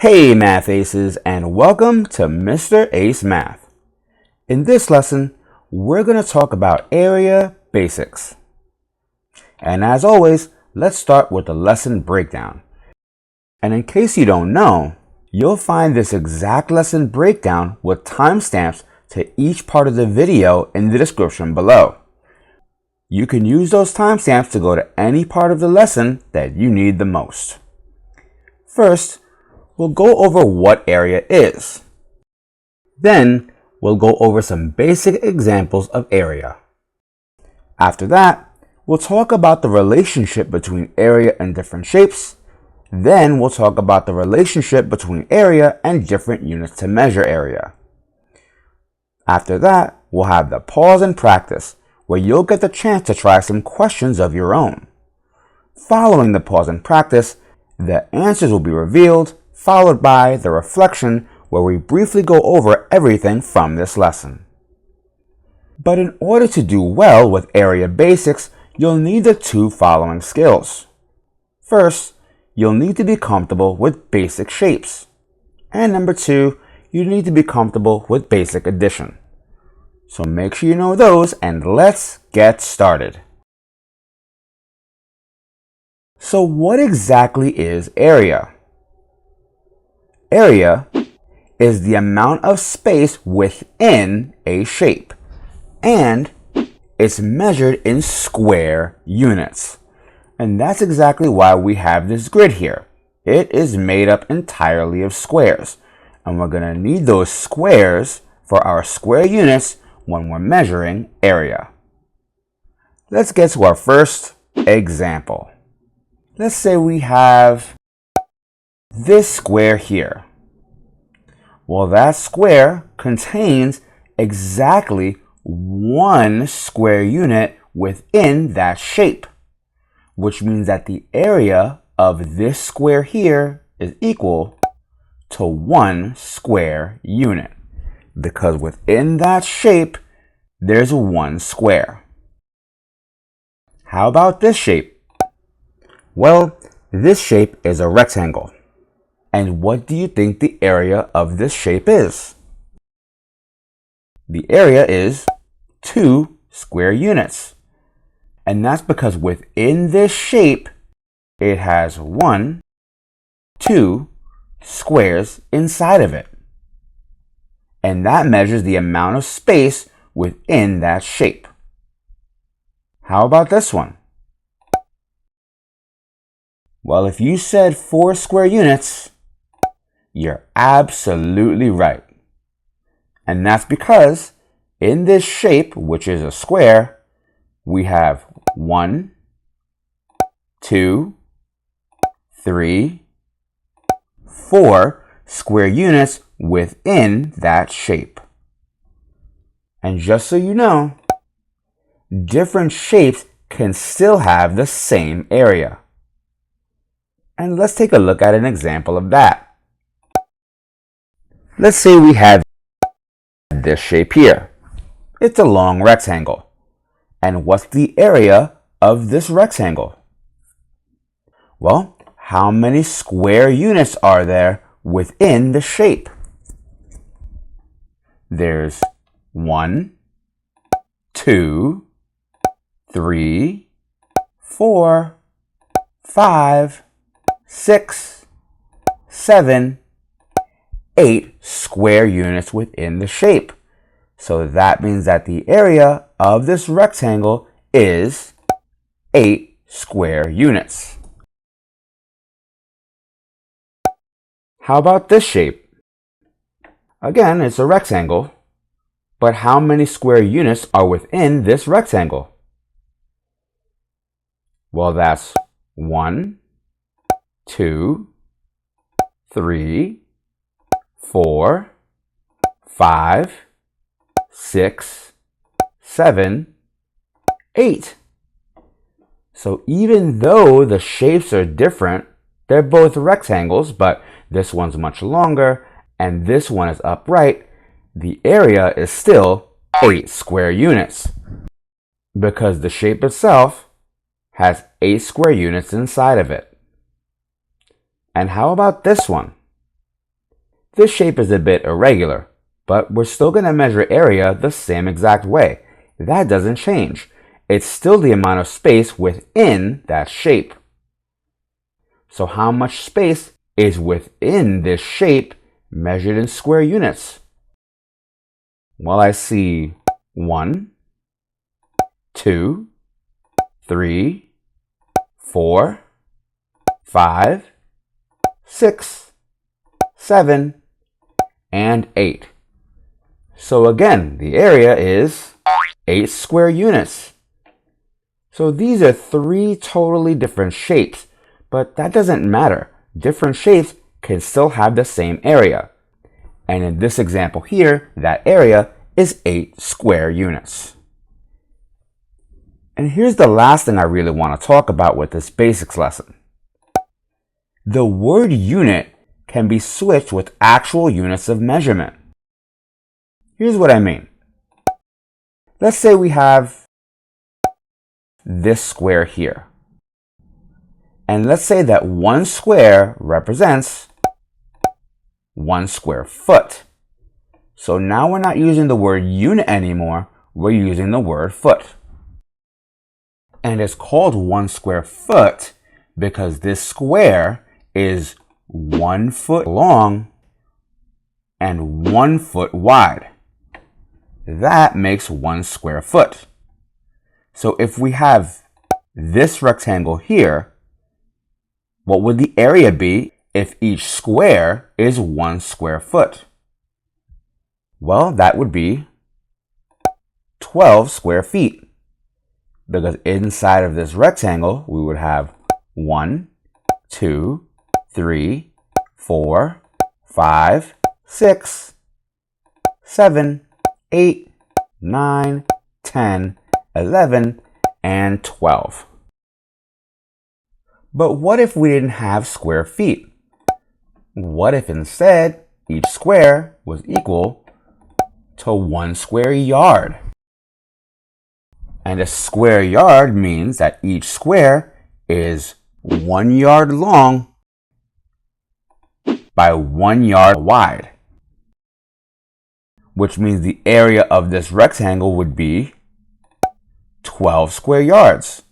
Hey Math Aces, and welcome to Mr. Ace Math. In this lesson, we're going to talk about area basics. And as always, let's start with the lesson breakdown. And in case you don't know, you'll find this exact lesson breakdown with timestamps to each part of the video in the description below. You can use those timestamps to go to any part of the lesson that you need the most. First, we'll go over what area is. Then, we'll go over some basic examples of area. After that, we'll talk about the relationship between area and different shapes. Then, we'll talk about the relationship between area and different units to measure area. After that, we'll have the pause and practice, where you'll get the chance to try some questions of your own. Following the pause and practice, the answers will be revealed, followed by the reflection, where we briefly go over everything from this lesson. But in order to do well with area basics, you'll need the two following skills. First, you'll need to be comfortable with basic shapes. And number two, you need to be comfortable with basic addition. So make sure you know those, and let's get started. So what exactly is area? Area is the amount of space within a shape, and it's measured in square units. And that's exactly why we have this grid here. It is made up entirely of squares, and we're going to need those squares for our square units when we're measuring area. Let's get to our first example. Let's say we have this square here. Well, that square contains exactly one square unit within that shape, which means that the area of this square here is equal to one square unit, because within that shape, there's one square. How about this shape? Well, this shape is a rectangle. And what do you think the area of this shape is? The area is 2 square units. And that's because within this shape, it has 2 squares inside of it. And that measures the amount of space within that shape. How about this one? Well, if you said 4 square units, you're absolutely right. And that's because in this shape, which is a square, we have 1, 2, 3, 4 square units within that shape. And just so you know, different shapes can still have the same area. And let's take a look at an example of that. Let's say we have this shape here. It's a long rectangle. And what's the area of this rectangle? Well, how many square units are there within the shape? There's 1, 2, 3, 4, 5, 6, 7, 8 square units within the shape. So that means that the area of this rectangle is 8 square units. How about this shape? Again, it's a rectangle, but how many square units are within this rectangle? Well, that's 1, 2, 3, 4, 5, 6, 7, 8. So even though the shapes are different, they're both rectangles, but this one's much longer and this one is upright, the area is still 8 square units, because the shape itself has 8 square units inside of it. And how about this one? This shape is a bit irregular, but we're still going to measure area the same exact way. That doesn't change. It's still the amount of space within that shape. So how much space is within this shape measured in square units? Well, I see 1, 2, 3, 4, 5, 6, 7, and 8. So again, the area is 8 square units. So these are 3 totally different shapes, but that doesn't matter. Different shapes can still have the same area. And in this example here, that area is 8 square units. And here's the last thing I really want to talk about with this basics lesson. The word unit can be switched with actual units of measurement. Here's what I mean. Let's say we have this square here. And let's say that 1 square represents 1 square foot. So now we're not using the word unit anymore, we're using the word foot. And it's called 1 square foot because this square is 1 foot long and 1 foot wide. That makes 1 square foot. So if we have this rectangle here, what would the area be if each square is 1 square foot? Well, that would be 12 square feet. Because inside of this rectangle, we would have 1, 2, 3, 4, 5, 6, 7, 8, 9, 10, 11, and 12. But what if we didn't have square feet? What if instead each square was equal to 1 square yard? And a square yard means that each square is 1 yard long by 1 yard wide, which means the area of this rectangle would be 12 square yards.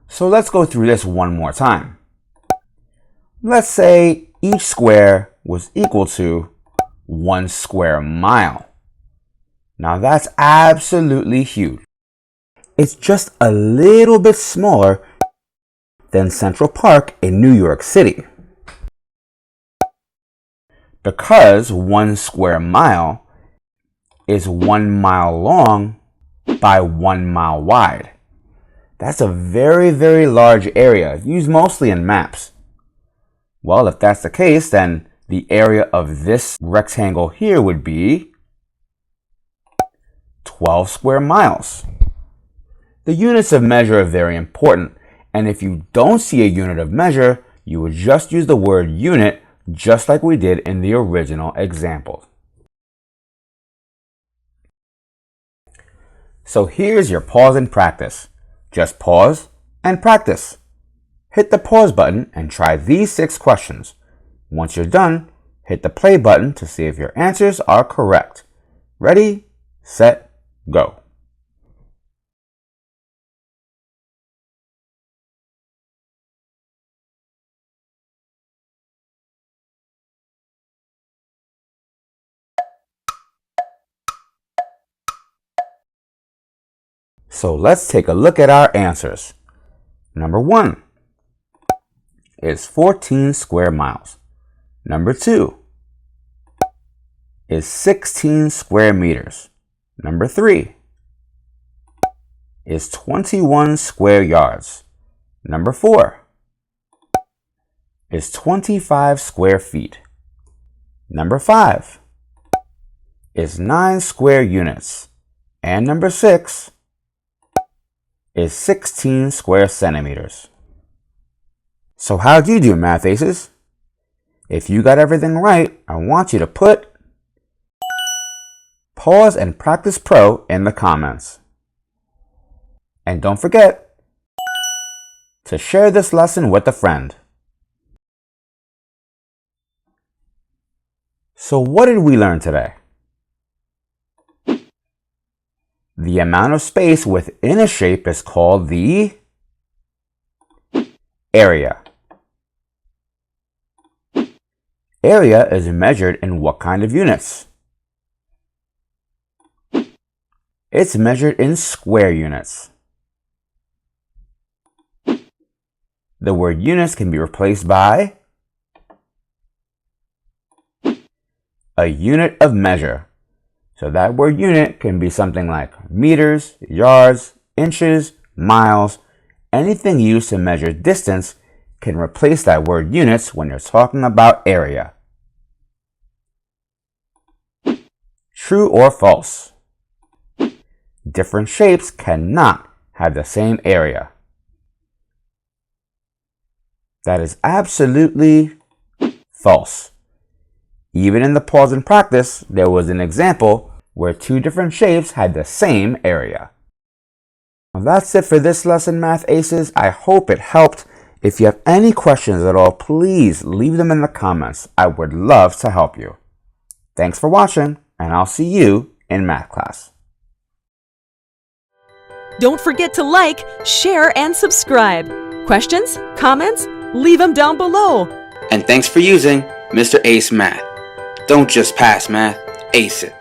So let's go through this one more time. Let's say each square was equal to 1 square mile. Now that's absolutely huge. It's just a little bit smaller than Central Park in New York City. Because 1 square mile is 1 mile long by 1 mile wide. That's a very, very large area, used mostly in maps. Well, if that's the case, then the area of this rectangle here would be 12 square miles. The units of measure are very important, and if you don't see a unit of measure, you would just use the word unit just like we did in the original example. So here's your pause and practice. Just pause and practice. Hit the pause button and try these 6 questions. Once you're done, hit the play button to see if your answers are correct. Ready, set, go. So let's take a look at our answers. Number 1 is 14 square miles. Number 2 is 16 square meters. Number 3 is 21 square yards. Number 4 is 25 square feet. Number 5 is 9 square units. And number 6 is 16 square centimeters. So how'd you do, Math Aces? If you got everything right, I want you to put Pause and Practice Pro in the comments. And don't forget to share this lesson with a friend. So what did we learn today? The amount of space within a shape is called the area. Area is measured in what kind of units? It's measured in square units. The word units can be replaced by a unit of measure. So that word unit can be something like meters, yards, inches, miles. Anything used to measure distance can replace that word units when you're talking about area. True or false? Different shapes cannot have the same area. That is absolutely false. Even in the pause and practice, there was an example where two different shapes had the same area. Well, that's it for this lesson, Math Aces. I hope it helped. If you have any questions at all, please leave them in the comments. I would love to help you. Thanks for watching, and I'll see you in math class. Don't forget to like, share, and subscribe. Questions? Comments? Leave them down below. And thanks for using Mr. Ace Math. Don't just pass math, ace it.